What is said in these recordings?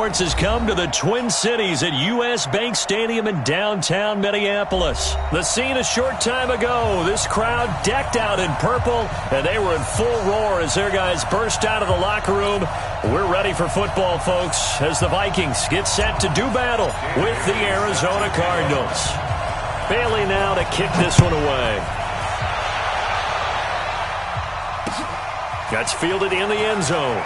Sports has come to the Twin Cities at U.S. Bank Stadium in downtown Minneapolis. The scene a short time ago, this crowd decked out in purple, and they were in full roar as their guys burst out of the locker room. We're ready for football, folks, as the Vikings get set to do battle with the Arizona Cardinals. Bailey now to kick this one away. That's fielded in the end zone.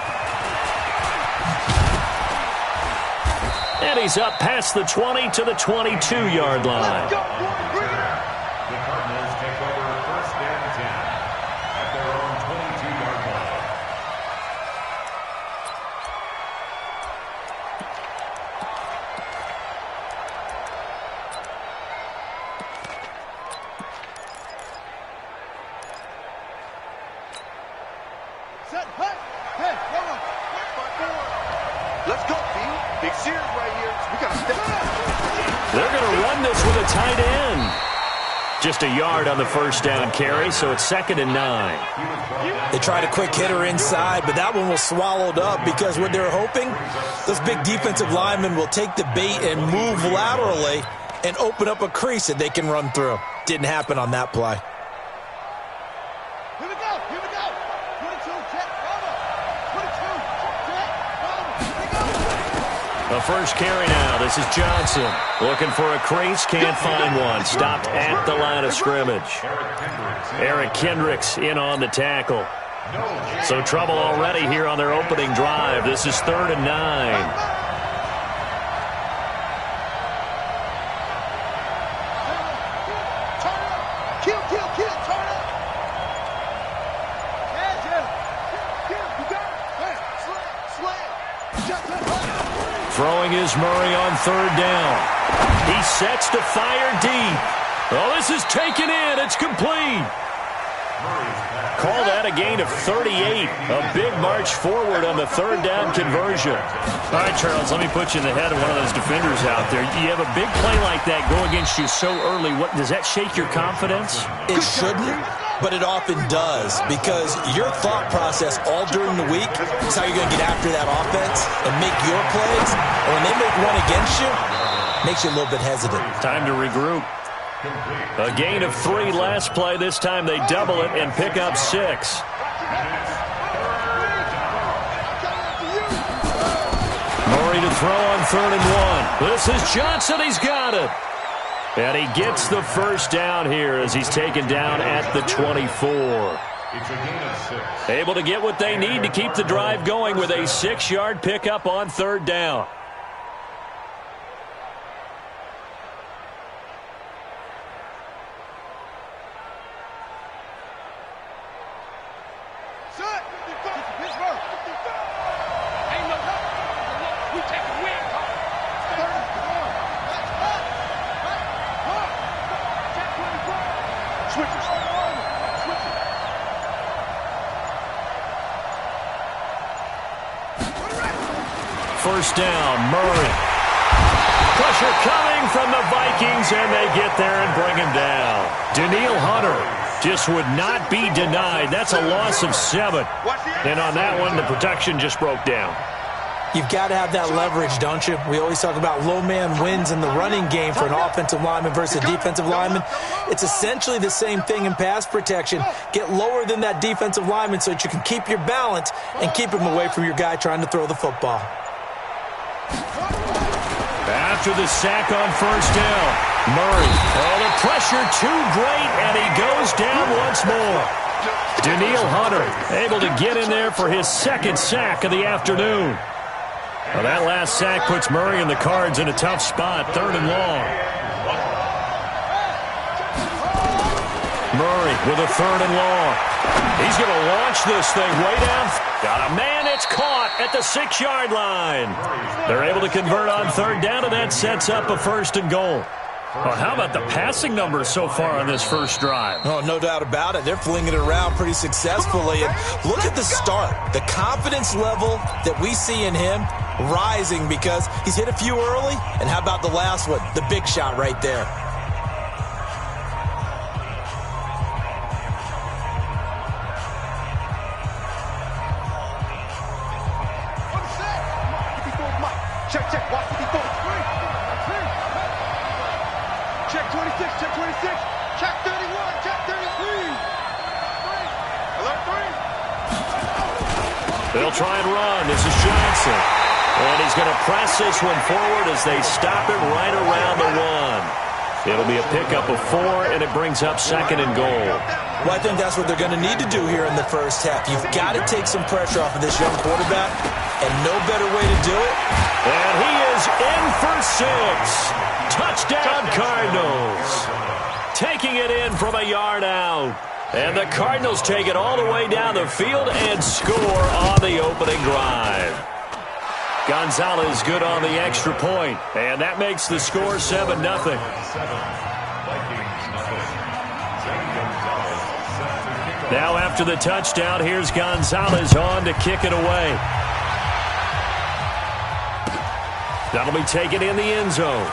And he's up past the 20 to the 22-yard line. The Cardinals take over first and 10 at their own 22-yard line. Set, hey, let's go, B. Big series right here. We got to step up. They're going to run this with a tight end. Just a yard on the first down carry, so it's 2nd and 9. They tried a quick hitter inside, but that one was swallowed up because what they're hoping, those big defensive linemen will take the bait and move laterally and open up a crease that they can run through. Didn't happen on that play. Here we go. 22, check, cover. 22, check, cover. Here we go. The first carry now. This is Johnson. Looking for a crease. Can't find one. Stopped at the line of scrimmage. Eric Kendricks in on the tackle. So trouble already here on their opening drive. This is 3rd and 9. Throwing is Murray on 3rd down. He sets to fire deep. Oh, this is taken in. It's complete. Call that a gain of 38. A big march forward on the 3rd down conversion. All right, Charles, let me put you in the head of one of those defenders out there. You have a big play like that go against you so early. What does that shake your confidence? It shouldn't, but it often does, because your thought process all during the week is how you're going to get after that offense and make your plays. And when they make one against you, it makes you a little bit hesitant. Time to regroup. A gain of 3 last play. This time they double it and pick up 6. Murray to throw on 3rd and 1. This is Johnson. He's got it. And he gets the first down here as he's taken down at the 24. It's a gain of 6. Able to get what they need to keep the drive going with a 6-yard pickup on 3rd down. First down, Murray. Pressure coming from the Vikings, and they get there and bring him down. Danielle Hunter just would not be denied. That's a loss of 7. And on that one, the protection just broke down. You've got to have that leverage, don't you? We always talk about low man wins in the running game for an offensive lineman versus a defensive lineman. It's essentially the same thing in pass protection. Get lower than that defensive lineman so that you can keep your balance and keep him away from your guy trying to throw the football. After the sack on first down, Murray. Oh, the pressure too great, and he goes down once more. Danielle Hunter able to get in there for his 2nd sack of the afternoon. Well, that last sack puts Murray and the Cards in a tough spot, 3rd and long. Murray with a 3rd and long. He's going to launch this thing way down. Got a man. It's caught at the 6-yard line. They're able to convert on 3rd down, and that sets up a 1st and goal. Well, how about the passing numbers so far on this first drive? Oh, no doubt about it. They're flinging it around pretty successfully. And look at the start. The confidence level that we see in him rising because he's hit a few early. And how about the last one? The big shot right there. Check, watch 54. Check 26, check 26. Check 31, check 33. Alert 3. They'll try and run. This is Johnson. And he's going to press this one forward as they stop it right around the 1. It'll be a pickup of 4, and it brings up 2nd and goal. Well, I think that's what they're going to need to do here in the first half. You've got to take some pressure off of this young quarterback, and no better way to do it. And he is in for 6. Touchdown, Cardinals. Taking it in from a yard out. And the Cardinals take it all the way down the field and score on the opening drive. Gonzalez good on the extra point, and that makes the score 7-0. Now after the touchdown, here's Gonzalez on to kick it away. That'll be taken in the end zone.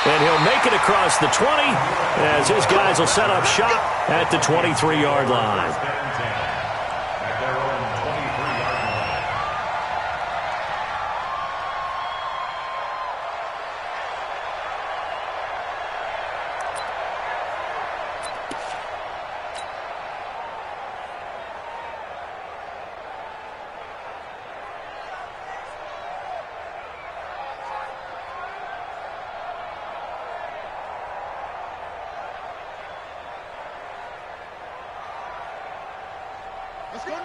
And he'll make it across the 20 as his guys will set up shop at the 23-yard line.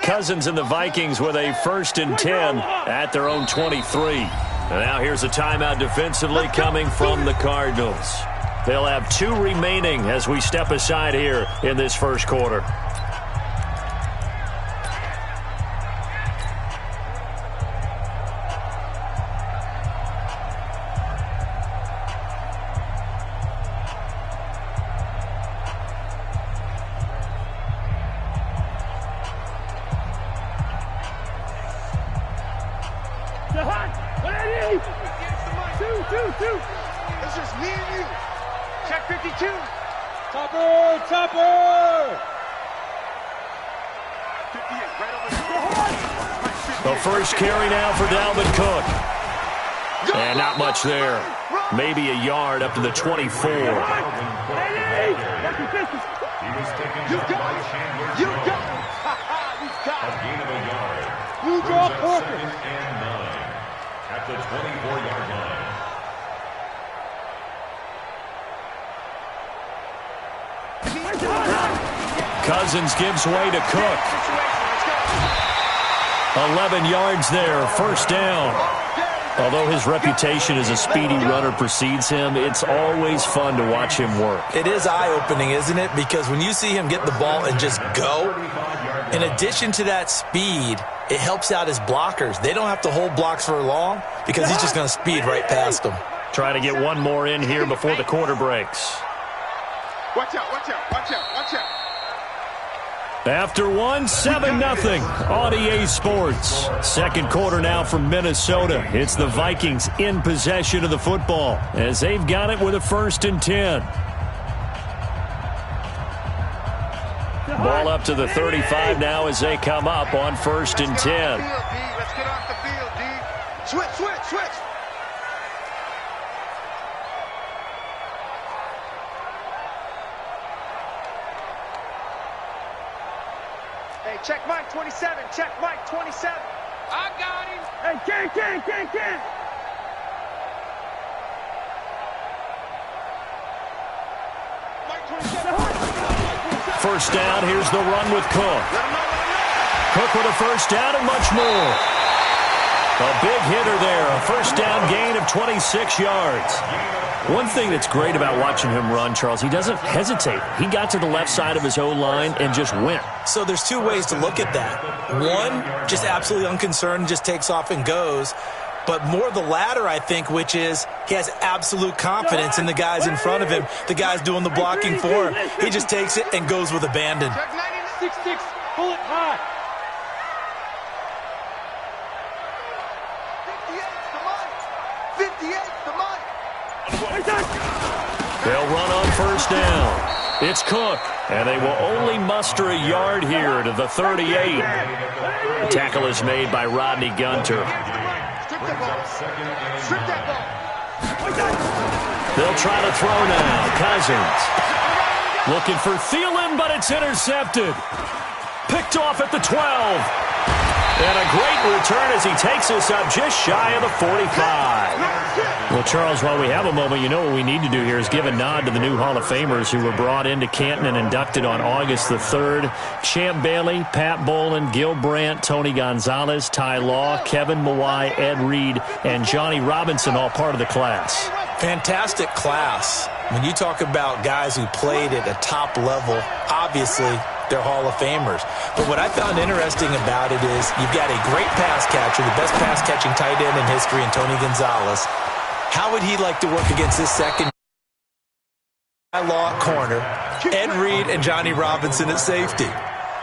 Cousins and the Vikings with a 1st and 10 at their own 23. And now here's a timeout defensively coming from the Cardinals. They'll have 2 remaining as we step aside here in this first quarter. It's just me and you. Check 52. Topper! 58, right over The first carry now for Dalvin Cook. And not much there. Maybe a yard up to the 24. He was taken You down got by it. Chandler You Jones. got it. You got A it. gain of a yard. Blue Brings draw up Porter. 2nd and 9 at the 24-yard line. Cousins gives way to Cook. 11 yards there, 1st down. Although his reputation as a speedy runner precedes him, it's always fun to watch him work. It is eye-opening, isn't it? Because when you see him get the ball and just go, in addition to that speed, it helps out his blockers. They don't have to hold blocks for long because he's just going to speed right past them. Trying to get one more in here before the quarter breaks. Watch out, watch out, watch out, watch out. After 1, 7-0 on EA Sports. Second quarter now from Minnesota. It's the Vikings in possession of the football as they've got it with a 1st and 10. Ball up to the 35 now as they come up on 1st and 10. Let's get off the field, D. Switch. Hey, check Mike 27. Check Mike 27. I got him. Hey, Ken. Mike 27. 1st down, here's the run with Cook. Cook with a 1st down and much more. A big hitter there, a 1st down gain of 26 yards. One thing that's great about watching him run, Charles, he doesn't hesitate. He got to the left side of his O-line and just went. So there's 2 ways to look at that. One, just absolutely unconcerned, just takes off and goes. But more the latter, I think, which is he has absolute confidence in the guys in front of him, the guys doing the blocking for him. He just takes it and goes with abandon. Check 96. 6-6, pull it high. 58 to Mike. 58 to Mike. They'll run on first down. It's Cook, and they will only muster a yard here to the 38. The tackle is made by Rodney Gunter. They'll try to throw now. Cousins. Looking for Thielen, but it's intercepted. Picked off at the 12. And a great return as he takes us up just shy of the 45. Well, Charles, while we have a moment, you know what we need to do here is give a nod to the new Hall of Famers who were brought into Canton and inducted on August the 3rd. Champ Bailey, Pat Bolin, Gil Brandt, Tony Gonzalez, Ty Law, Kevin Mawai, Ed Reed, and Johnny Robinson, all part of the class. Fantastic class. When you talk about guys who played at a top level, obviously they're Hall of Famers. But what I found interesting about it is you've got a great pass catcher, the best pass-catching tight end in history, in Tony Gonzalez. How would he like to work against this second law at corner, Ed Reed and Johnny Robinson at safety?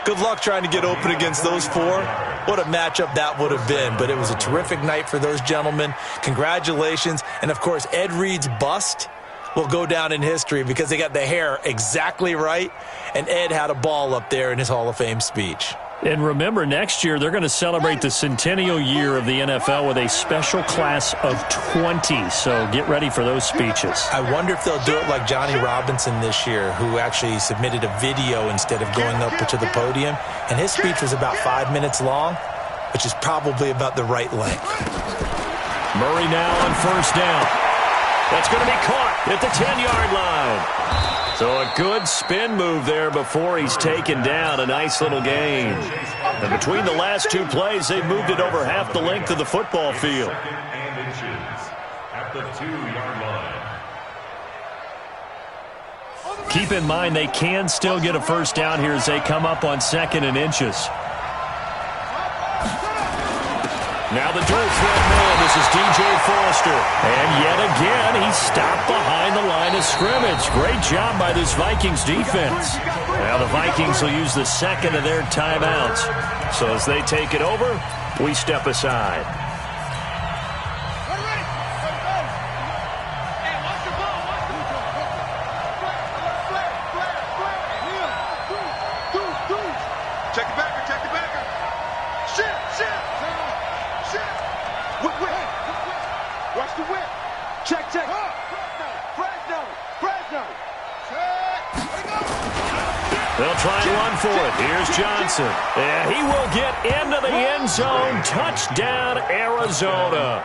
Good luck trying to get open against those four. What a matchup that would have been. But it was a terrific night for those gentlemen. Congratulations. And, of course, Ed Reed's bust will go down in history because they got the hair exactly right, and Ed had a ball up there in his Hall of Fame speech. And remember, next year they're going to celebrate the centennial year of the NFL with a special class of 20, so get ready for those speeches. I wonder if they'll do it like Johnny Robinson this year, who actually submitted a video instead of going up to the podium, and his speech was about 5 minutes long, which is probably about the right length. Murray now on first down. That's going to be caught at the 10-yard line. So a good spin move there before he's taken down. A nice little gain. And between the last two plays, they've moved it over half the length of the football field. And inches at the 2-yard line. Keep in mind they can still get a first down here as they come up on 2nd and inches. Now the dual threat man, this is DJ Foster. And yet again, he's stopped behind the line of scrimmage. Great job by this Vikings defense. Now the Vikings will use the second of their timeouts. So as they take it over, we step aside. Check the backer, check the backer. Shift. Whip. Watch the whip. Check. Fresno. They'll try and run for it. Here's Johnson. And he will get into the end zone. Touchdown, Arizona.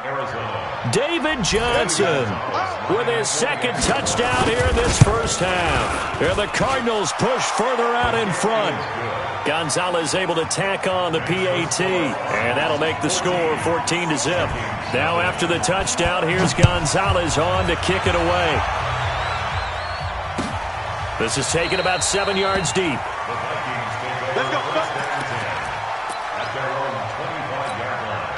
David Johnson with his second touchdown here in this first half. And the Cardinals push further out in front. Gonzalez able to tack on the PAT, and that'll make the score 14-0. Now after the touchdown, here's Gonzalez on to kick it away. This is taken about 7 yards deep. Let's go. At their own 25-yard line.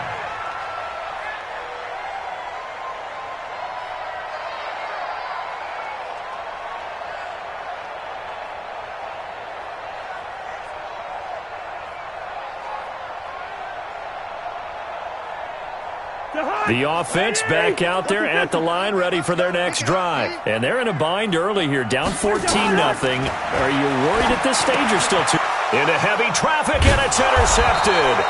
The offense back out there at the line, ready for their next drive. And they're in a bind early here, down 14-0. Are you worried at this stage or still too? Into heavy traffic, and it's intercepted.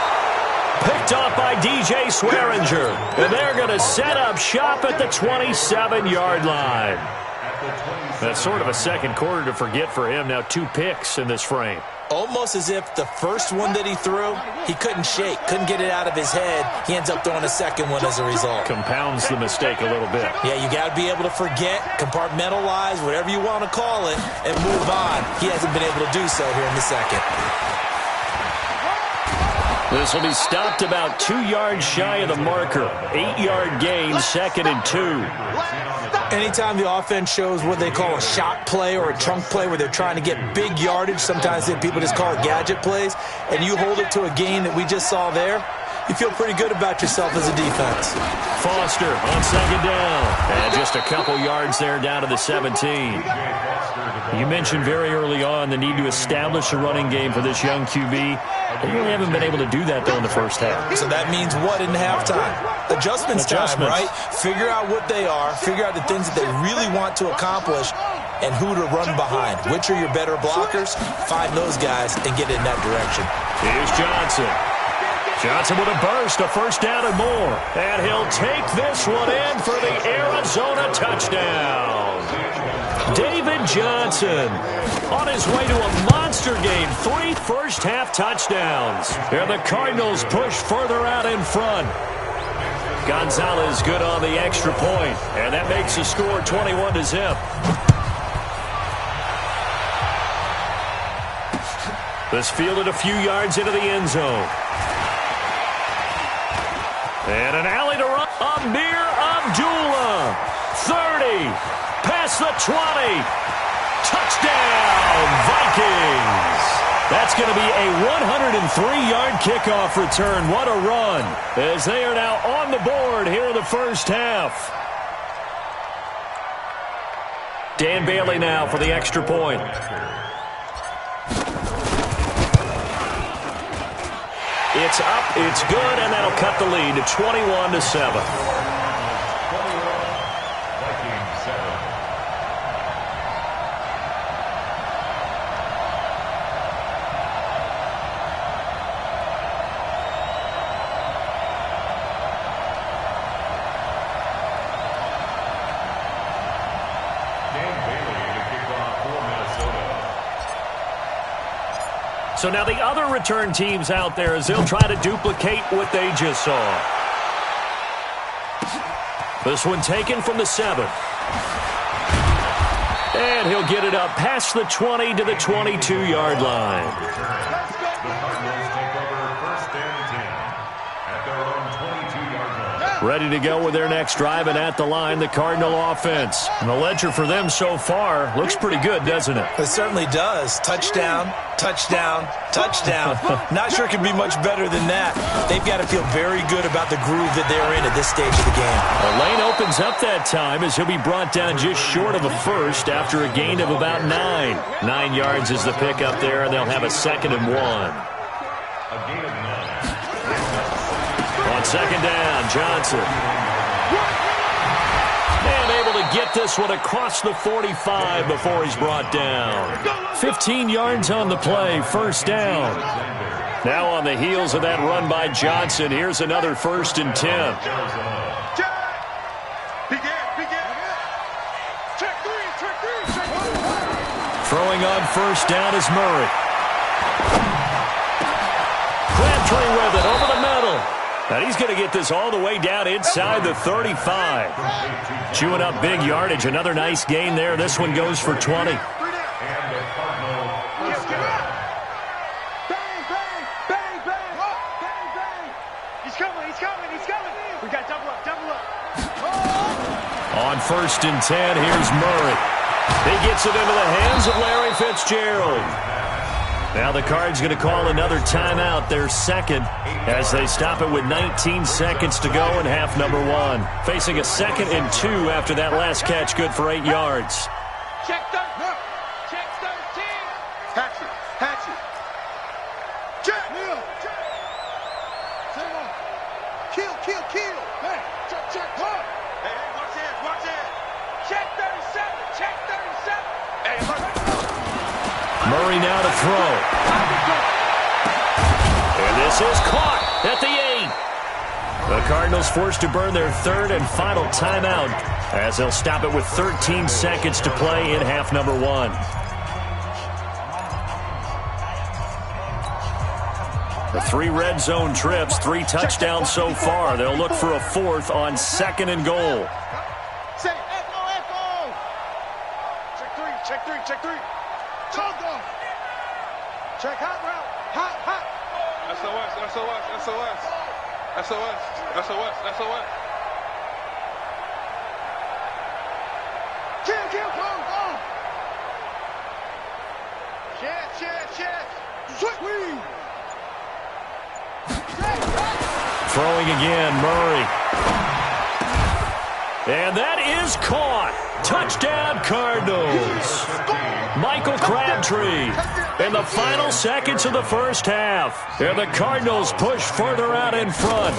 Picked off by DJ Swearinger. And they're going to set up shop at the 27-yard line. That's sort of a second quarter to forget for him. Now 2 picks in this frame. Almost as if the first one that he threw, he couldn't shake, couldn't get it out of his head. He ends up throwing a second one as a result. Compounds the mistake a little bit. Yeah, you got to be able to forget, compartmentalize, whatever you want to call it, and move on. He hasn't been able to do so here in the second. This will be stopped about 2 yards shy of the marker. 8-yard gain, 2nd and 2. Anytime the offense shows what they call a shot play or a trunk play where they're trying to get big yardage, sometimes people just call it gadget plays, and you hold it to a gain that we just saw there, you feel pretty good about yourself as a defense. Foster on 2nd down. And just a couple yards there down to the 17. You mentioned very early on the need to establish a running game for this young QB. They really haven't been able to do that, though, in the first half. So that means what in halftime? Adjustments time, right? Figure out what they are, figure out the things that they really want to accomplish, and who to run behind. Which are your better blockers? Find those guys and get in that direction. Here's Johnson. Johnson with a burst, a first down and more. And he'll take this one in for the Arizona touchdown. David Johnson on his way to a monster game. 3 first-half touchdowns. And the Cardinals push further out in front. Gonzalez good on the extra point. And that makes the score 21-0. This fielded a few yards into the end zone. And an alley to run. Amir Abdullah. 30. Past the 20. Touchdown, Vikings. That's going to be a 103-yard kickoff return. What a run, as they are now on the board here in the first half. Dan Bailey now for the extra point. It's up, it's good, and that'll cut the lead to 21-7. So now the other return teams out there as they'll try to duplicate what they just saw. This one taken from the 7. And he'll get it up past the 20 to the 22-yard line. The Cardinals take over first and 10 at their own 22-yard line. Ready to go with their next drive, and at the line, the Cardinal offense. And the ledger for them so far looks pretty good, doesn't it? It certainly does. Touchdown, touchdown, touchdown. Not sure it can be much better than that. They've got to feel very good about the groove that they're in at this stage of the game. The lane opens up that time as he'll be brought down just short of a first after a gain of about 9. 9 yards is the pickup there, and they'll have a 2nd and 1. A gain of 9. On 2nd down, Johnson. And able to get this one across the 45 before he's brought down. 15 yards on the play, first down. Now on the heels of that run by Johnson, here's another 1st and 10. Throwing on first down is Murray. Crabtree with it over the middle. And he's going to get this all the way down inside the 35. Chewing up big yardage. Another nice gain there. This one goes for 20. On 1st and 10, here's Murray. He gets it into the hands of Larry Fitzgerald. Now the Cards going to call another timeout, their 2nd, as they stop it with 19 seconds to go in half number 1. Facing a 2nd and 2 after that last catch, good for 8 yards. Check 13. Check 13. Hatchet. Hatchet. Check. Check. Kill. Hey, check. Hey, watch it. Check 37. Check 37. Hey, Murray now to throw. And this is caught at the 8. The Cardinals forced to burn their 3rd and final timeout as they'll stop it with 13 seconds to play in half number 1. The 3 red zone trips, 3 touchdowns so far. They'll look for a 4th on 2nd and goal. Say echo. Check 3. Check hot route. Hot. SOS. Kill. Go. Shit. Sweet. Throwing again, Murray. And that is caught. Touchdown, Cardinals. Michael Crabtree in the final seconds of the first half. And the Cardinals push further out in front.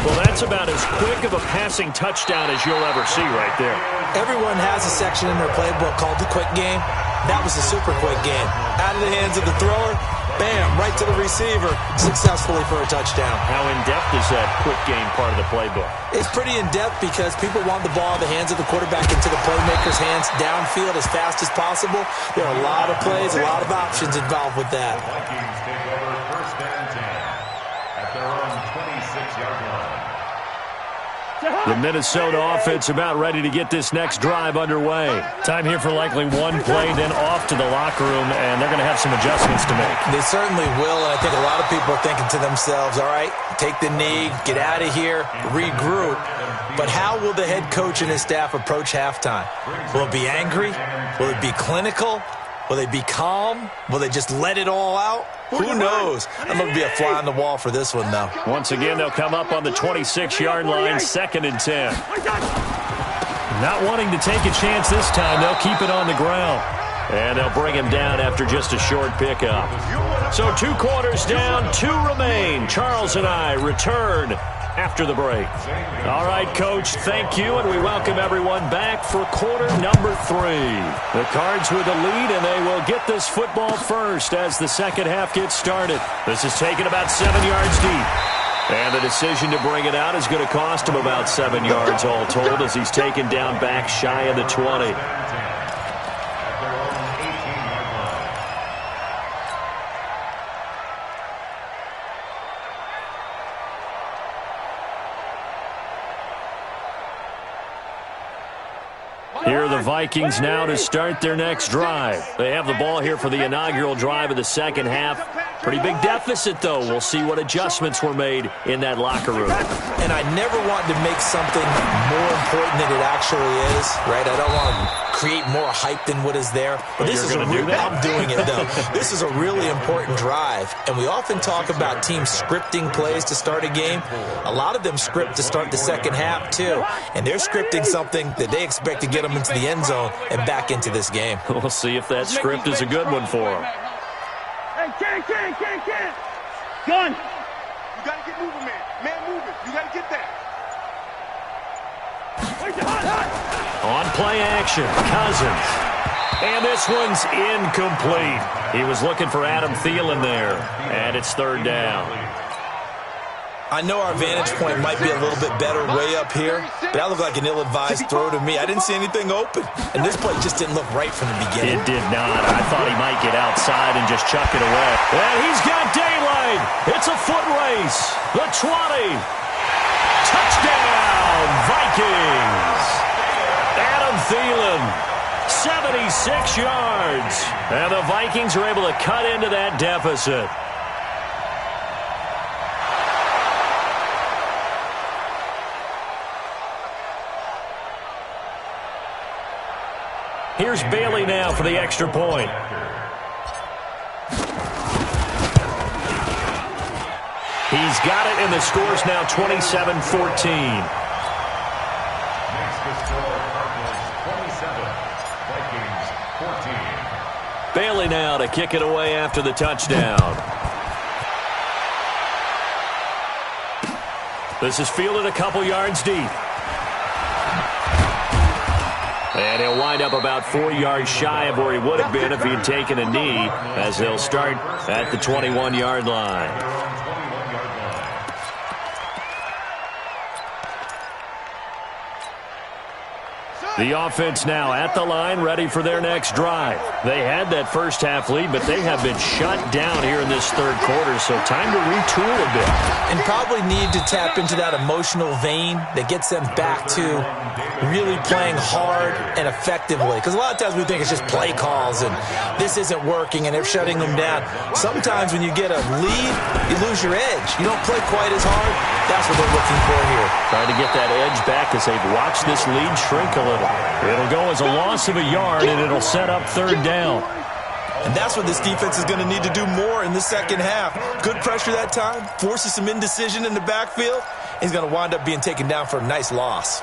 Well, that's about as quick of a passing touchdown as you'll ever see right there. Everyone has a section in their playbook called the quick game. That was a super quick game. Out of the hands of the thrower, bam, right to the receiver, successfully for a touchdown. How in-depth is that quick game part of the playbook? It's pretty in-depth because people want the ball in the hands of the quarterback into the playmaker's hands downfield as fast as possible. There are a lot of plays, a lot of options involved with that. The Vikings take over first and 10 at their own 26-yard line. The Minnesota offense about ready to get this next drive underway. Time here for likely one play, then off to the locker room, and they're going to have some adjustments to make. They certainly will, and I think a lot of people are thinking to themselves, all right, take the knee, get out of here, regroup. But how will the head coach and his staff approach halftime? Will it be angry? Will it be clinical? Will they be calm? Will they just let it all out? Who knows? I'm going to be a fly on the wall for this one, though. Once again, they'll come up on the 26-yard line, 2nd and 10. Not wanting to take a chance this time, they'll keep it on the ground. And they'll bring him down after just a short pickup. So 2 quarters down, 2 remain. Charles and I return after the break. All right, Coach, thank you, and we welcome everyone back for quarter number 3. The Cards with the lead, and they will get this football first as the second half gets started. This is taken about 7 yards deep. And the decision to bring it out is going to cost him about 7 yards all told as he's taken down back shy of the 20. Here are the Vikings now to start their next drive. They have the ball here for the inaugural drive of the second half. Pretty big deficit, though. We'll see what adjustments were made in that locker room. And I never want to make something more important than it actually is, right? I don't want to create more hype than what is there. But this is I'm doing it, though. This is a really important drive. And we often talk about teams scripting plays to start a game. A lot of them script to start the second half, too. And they're scripting something that they expect to get them into the end zone and back into this game. We'll see if that script is a good one for them. Hey, Gun! You got to get moving, man. Man moving. You got to get that. On play action, Cousins. And this one's incomplete. He was looking for Adam Thielen there. And it's 3rd down. I know our vantage point might be a little bit better way up here, but that looked like an ill-advised throw to me. I didn't see anything open, and this play just didn't look right from the beginning. It did not. I thought he might get outside and just chuck it away. And he's got daylight. It's a foot race. The 20. Touchdown, Vikings. Adam Thielen, 76 yards. And the Vikings are able to cut into that deficit. Here's Bailey now for the extra point. He's got it, and the score's now 27-14. Makes the score Cardinals 27, Vikings 14. Bailey now to kick it away after the touchdown. This is fielded a couple yards deep. And he'll wind up about 4 yards shy of where he would have been if he had taken a knee, as they'll start at the 21-yard line. The offense now at the line, ready for their next drive. They had that first half lead, but they have been shut down here in this third quarter, so time to retool a bit. And probably need to tap into that emotional vein that gets them back to really playing hard and effectively. Because a lot of times we think it's just play calls and this isn't working and they're shutting them down. Sometimes when you get a lead, you lose your edge. You don't play quite as hard. That's what they're looking for here. Trying to get that edge back as they've watched this lead shrink a little. It'll go as a loss of a yard, and it'll set up 3rd down. And that's what this defense is going to need to do more in the second half. Good pressure that time, forces some indecision in the backfield. He's going to wind up being taken down for a nice loss.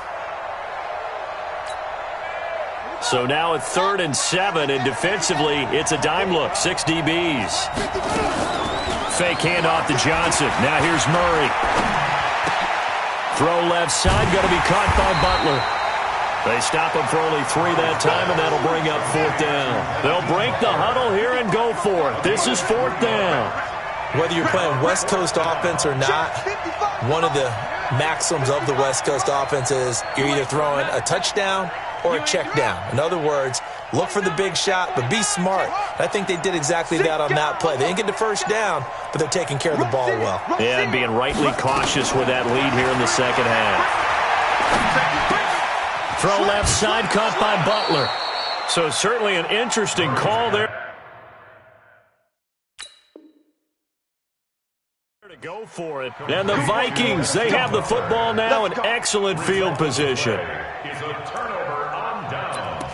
So now at 3rd and 7, and defensively, it's a dime look, 6 DBs. Fake handoff to Johnson. Now here's Murray. Throw left side, going to be caught by Butler. They stop him for only 3 that time, and that'll bring up 4th down. They'll break the huddle here and go for it. This is 4th down. Whether you're playing West Coast offense or not, one of the maxims of the West Coast offense is you're either throwing a touchdown or a check down. In other words, look for the big shot, but be smart. I think they did exactly that on that play. They didn't get the first down, but they're taking care of the ball well. Yeah, and being rightly cautious with that lead here in the second half. Throw left side, caught by Butler. So certainly an interesting call there. To go for it. And the Vikings, they have the football now in excellent field position. Is a turnover on downs.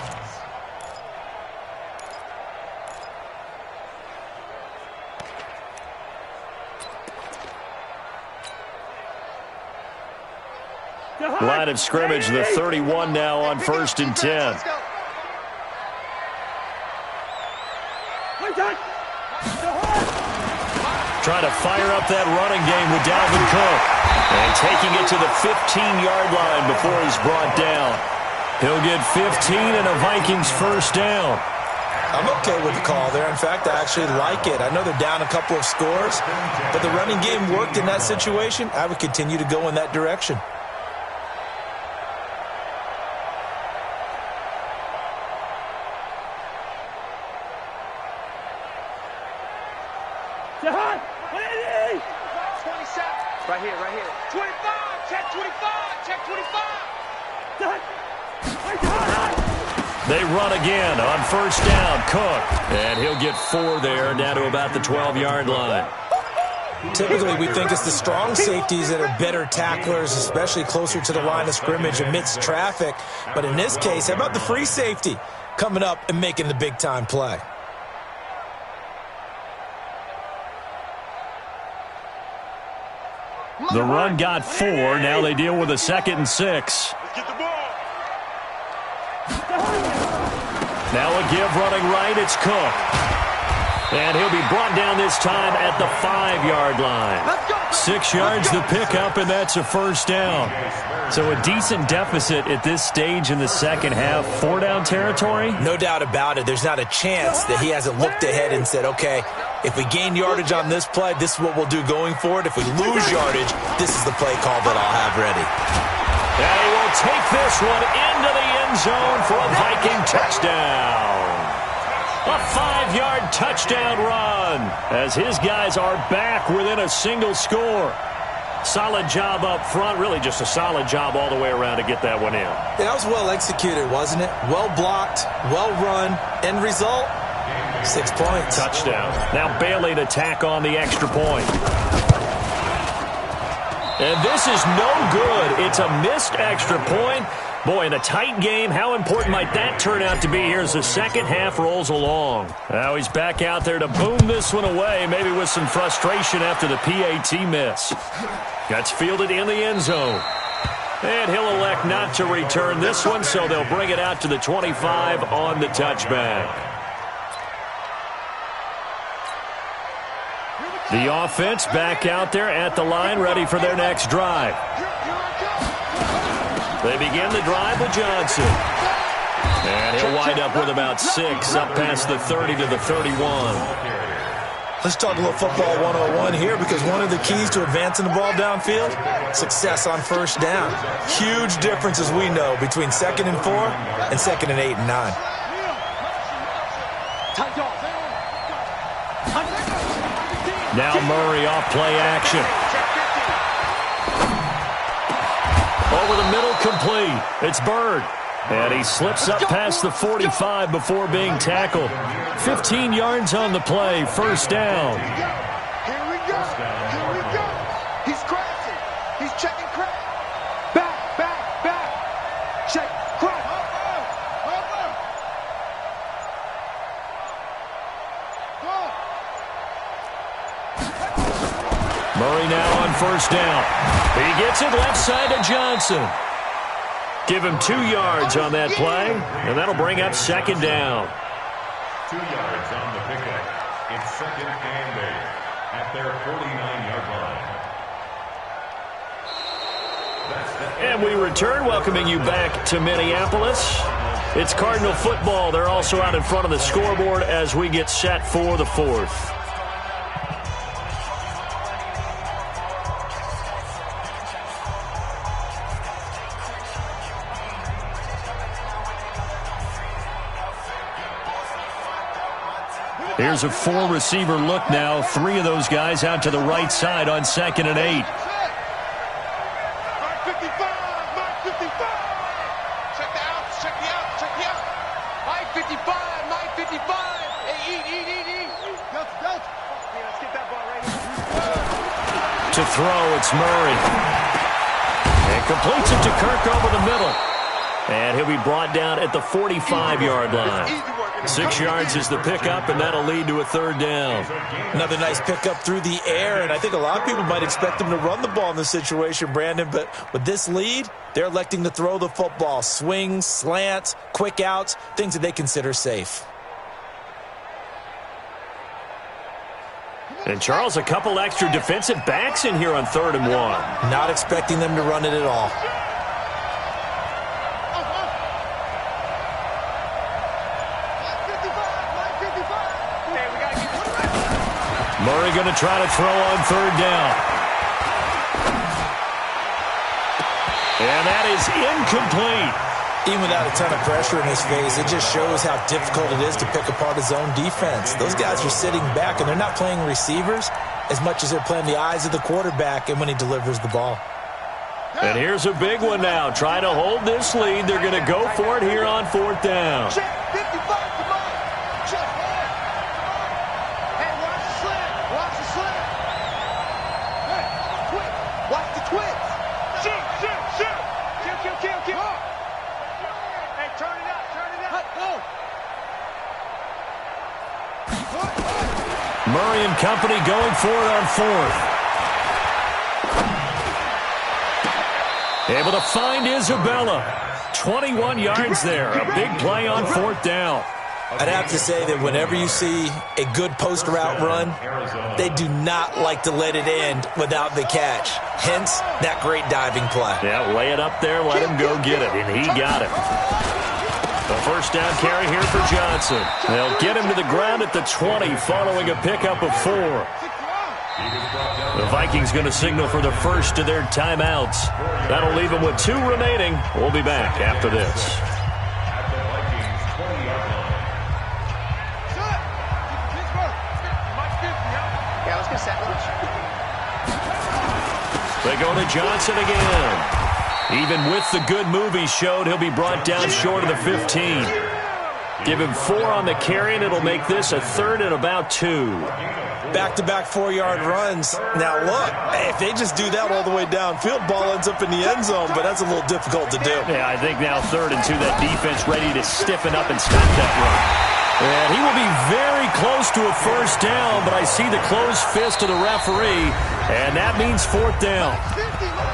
Line of scrimmage, the 31 now on 1st and 10. Trying to fire up that running game with Dalvin Cook. And taking it to the 15-yard line before he's brought down. He'll get 15 and a Vikings first down. I'm okay with the call there. In fact, I actually like it. I know they're down a couple of scores, but the running game worked in that situation. I would continue to go in that direction. Right here. 25, check 25. They run again on first down. Cook. And he'll get 4 there, down to about the 12-yard line. Typically, we think it's the strong safeties that are better tacklers, especially closer to the line of scrimmage amidst traffic. But in this case, how about the free safety coming up and making the big-time play? The run got 4. Now they deal with a 2nd and 6. Now a give running right. It's Cook. And he'll be brought down this time at the 5-yard line. 6 yards the pickup, and that's a first down. So a decent deficit at this stage in the second half. 4-down territory? No doubt about it. There's not a chance that he hasn't looked ahead and said, okay, if we gain yardage on this play, this is what we'll do going forward. If we lose yardage, this is the play call that I'll have ready. And he will take this one into the end zone for a Viking touchdown. A 5-yard touchdown run as his guys are back within a single score. Solid job up front, really just a solid job all the way around to get that one in. That was well executed, wasn't it? Well blocked, well run. End result, 6 points. Touchdown. Now Bailey to tack on the extra point. And this is no good. It's a missed extra point. Boy, in a tight game, how important might that turn out to be here as the second half rolls along? Now he's back out there to boom this one away, maybe with some frustration after the PAT miss. Gets fielded in the end zone. And he'll elect not to return this one, so they'll bring it out to the 25 on the touchback. The offense back out there at the line, ready for their next drive. They begin the drive with Johnson. And he'll wind up with about 6, up past the 30 to the 31. Let's talk a little football 101 here, because one of the keys to advancing the ball downfield, success on first down. Huge difference, as we know, between 2nd and 4 and 2nd and 8 and 9. Now Murray off play action. Over the middle, complete. It's Bird. And he slips up past the 45 before being tackled. 15 yards on the play, first down. Here we go. He's crashing. He's checking crash. Back. Check, crash. Murray now on first down. He gets it left side to Johnson. Give him 2 yards on that play, and that'll bring up second down. 2 yards on the pickup. It's 2nd and 8 at their 49-yard line. And we return, welcoming you back to Minneapolis. It's Cardinal football. They're also out in front of the scoreboard as we get set for the fourth. Here's a four-receiver look now. Three of those guys out to the right side on 2nd and 8. To throw, it's Murray. And completes it to Kirk over the middle. And he'll be brought down at the 45-yard line. 6 yards is the pickup, and that'll lead to a 3rd down. Another nice pickup through the air, and I think a lot of people might expect him to run the ball in this situation, Brandon, but with this lead, they're electing to throw the football. Swings, slants, quick outs, things that they consider safe. And, Charles, a couple extra defensive backs in here on 3rd and 1. Not expecting them to run it at all. Murray going to try to throw on 3rd down. And that is incomplete. Even without a ton of pressure in his face, it just shows how difficult it is to pick apart his own defense. Those guys are sitting back, and they're not playing receivers as much as they're playing the eyes of the quarterback and when he delivers the ball. And here's a big one now. Trying to hold this lead. They're going to go for it here on 4th down. Murray and company going for it on 4th. Able to find Isabella. 21 yards there. A big play on 4th down. I'd have to say that whenever you see a good post route run, they do not like to let it end without the catch. Hence, that great diving play. Yeah, lay it up there, let him go get it, and he got it. The 1st down carry here for Johnson. They'll get him to the ground at the 20 following a pickup of 4. The Vikings going to signal for the first of their timeouts. That'll leave them with 2 remaining. We'll be back after this. They go to Johnson again. Even with the good move he showed, he'll be brought down short of the 15. Give him 4 on the carry, and it'll make this a 3rd and about 2. Back-to-back 4-yard runs. Now, look, if they just do that all the way downfield, ball ends up in the end zone, but that's a little difficult to do. Yeah, I think now 3rd and 2, that defense ready to stiffen up and stop that run. And he will be very close to a 1st down, but I see the closed fist of the referee, and that means 4th down.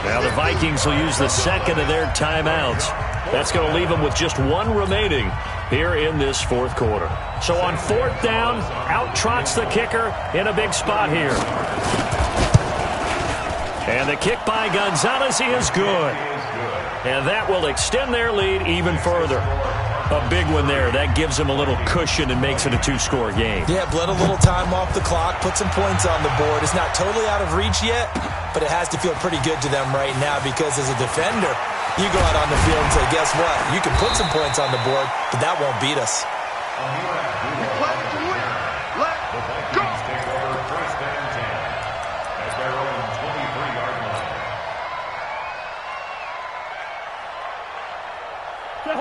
Now the Vikings will use the 2nd of their timeouts. That's going to leave them with just 1 remaining here in this 4th quarter. So on 4th down, out trots the kicker in a big spot here. And the kick by Gonzalez is good. And that will extend their lead even further. A big one there. That gives them a little cushion and makes it a 2-score game. Yeah, bled a little time off the clock, put some points on the board. It's not totally out of reach yet, but it has to feel pretty good to them right now because as a defender, you go out on the field and say, guess what? You can put some points on the board, but that won't beat us.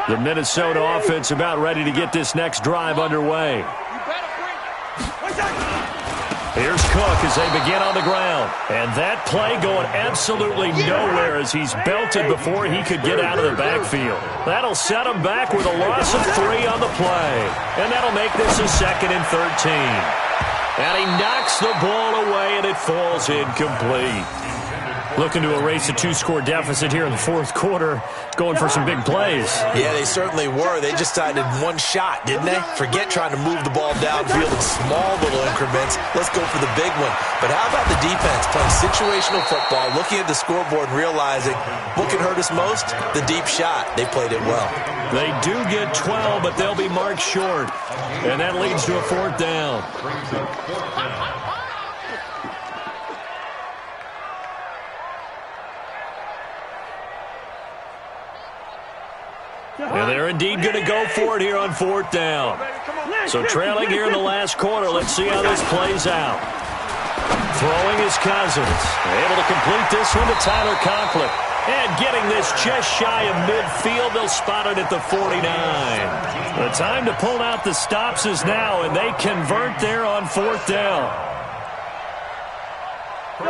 The Minnesota offense about ready to get this next drive underway. Here's Cook as they begin on the ground. And that play going absolutely nowhere as he's belted before he could get out of the backfield. That'll set him back with a loss of 3 on the play. And that'll make this a 2nd and 13. And he knocks the ball away, and it falls incomplete. looking to erase a 2-score deficit here in the fourth quarter, going for some big plays. Yeah, they certainly were. They just decided one shot, didn't they? Forget trying to move the ball downfield in small little increments. Let's go for the big one. But how about the defense playing situational football, looking at the scoreboard and realizing what can hurt us most? The deep shot. They played it well. They do get 12, but they'll be marked short. And that leads to a 4th down. And they're indeed going to go for it here on 4th down. So trailing here in the last quarter, let's see how this plays out. Throwing is Cousins. Able to complete this one to Tyler Conklin. And getting this just shy of midfield, they'll spot it at the 49. The time to pull out the stops is now, and they convert there on 4th down.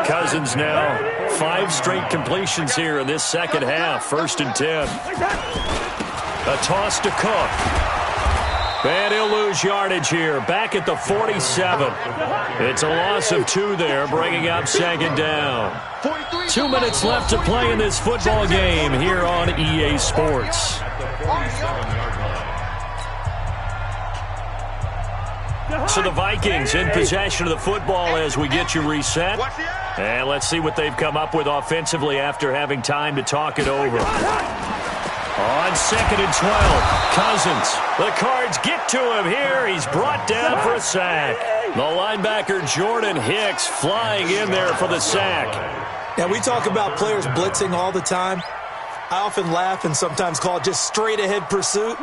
Cousins now 5 straight completions here in this second half. 1st and 10. A toss to Cook. And he'll lose yardage here. Back at the 47. It's a loss of 2 there, bringing up 2nd down. 2 minutes left to play in this football game here on EA Sports. So the Vikings in possession of the football as we get you reset. And let's see what they've come up with offensively after having time to talk it over. On 2nd and 12, Cousins. The Cards get to him here. He's brought down for a sack. The linebacker Jordan Hicks flying in there for the sack. Now, we talk about players blitzing all the time. I often laugh and sometimes call it just straight-ahead pursuit.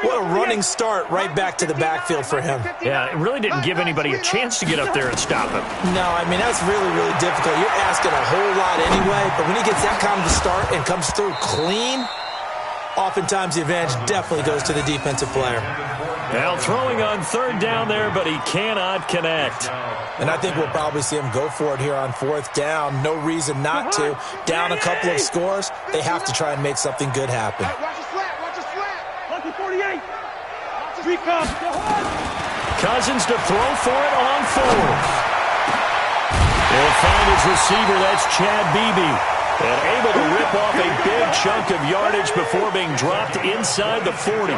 What a running start right back to the backfield for him. Yeah, it really didn't give anybody a chance to get up there and stop him. No, I mean, that's really, really difficult. You're asking a whole lot anyway, but when he gets that kind of a start and comes through clean, oftentimes the advantage definitely goes to the defensive player. Now throwing on 3rd down there, but he cannot connect. And I think we'll probably see him go for it here on 4th down. No reason not to. Down a couple of scores, they have to try and make something good happen. Watch the slap, watch the slap. Lucky 48. Recon. Cousins to throw for it on 4th. He'll find his receiver, that's Chad Beebe. And able to rip off a big chunk of yardage before being dropped inside the 40.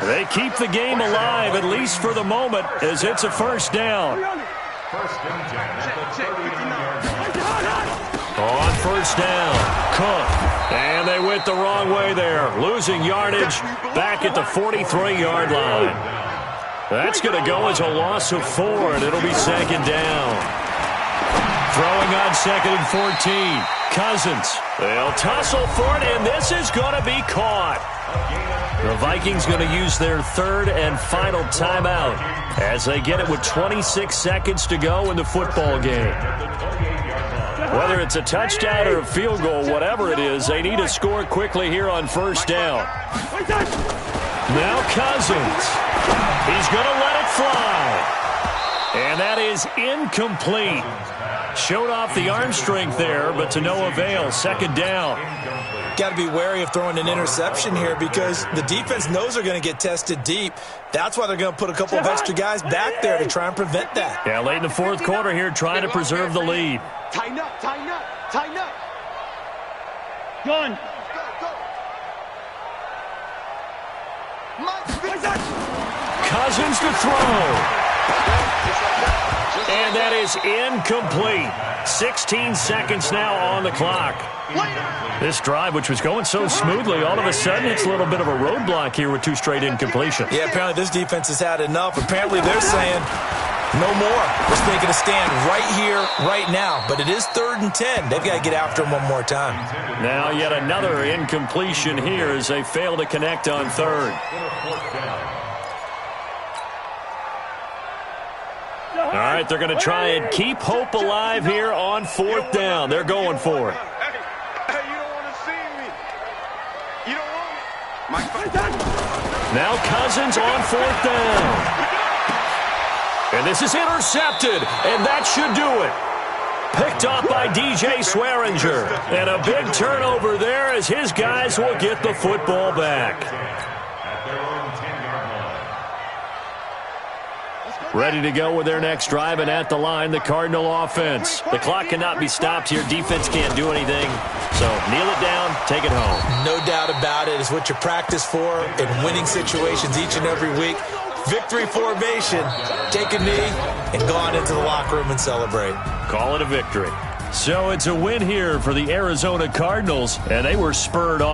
They keep the game alive, at least for the moment, as it's a 1st down. On 1st down, Cook. And they went the wrong way there, losing yardage back at the 43-yard line. That's going to go as a loss of 4, and it'll be 2nd down. Throwing on 2nd and 14. Cousins. They'll tussle for it, and this is going to be caught. The Vikings going to use their 3rd and final timeout as they get it with 26 seconds to go in the football game. Whether it's a touchdown or a field goal, whatever it is, they need to score quickly here on 1st down. Now Cousins. He's going to let it fly. And that is incomplete. Showed off the arm strength there, but to no avail. 2nd down. Got to be wary of throwing an interception here because the defense knows they're going to get tested deep. That's why they're going to put a couple of extra guys back there to try and prevent that. Yeah, late in the 4th quarter here, trying to preserve the lead. Tighten up, tighten up, tighten up. Gun. Cousins to throw. And that is incomplete. 16 seconds now on the clock. This drive, which was going so smoothly, all of a sudden it's a little bit of a roadblock here with 2 straight incompletions. Yeah, apparently this defense has had enough. Apparently they're saying, no more. We're taking a stand right here, right now. But it is 3rd and 10. They've got to get after him one more time. Now yet another incompletion here as they fail to connect on 3rd. All right, they're going to try and keep hope alive here on 4th down. They're going for it. Hey, you don't want to see me. You don't want me. Now Cousins on 4th down. And this is intercepted, and that should do it. Picked off by DJ Swearinger. And a big turnover there as his guys will get the football back. At their own 10-yard line. Ready to go with their next drive, and at the line, the Cardinal offense. The clock cannot be stopped here. Defense can't do anything. So kneel it down, take it home. No doubt about it. It's what you practice for in winning situations each and every week. Victory formation. Take a knee and go on into the locker room and celebrate. Call it a victory. So it's a win here for the Arizona Cardinals, and they were spurred on.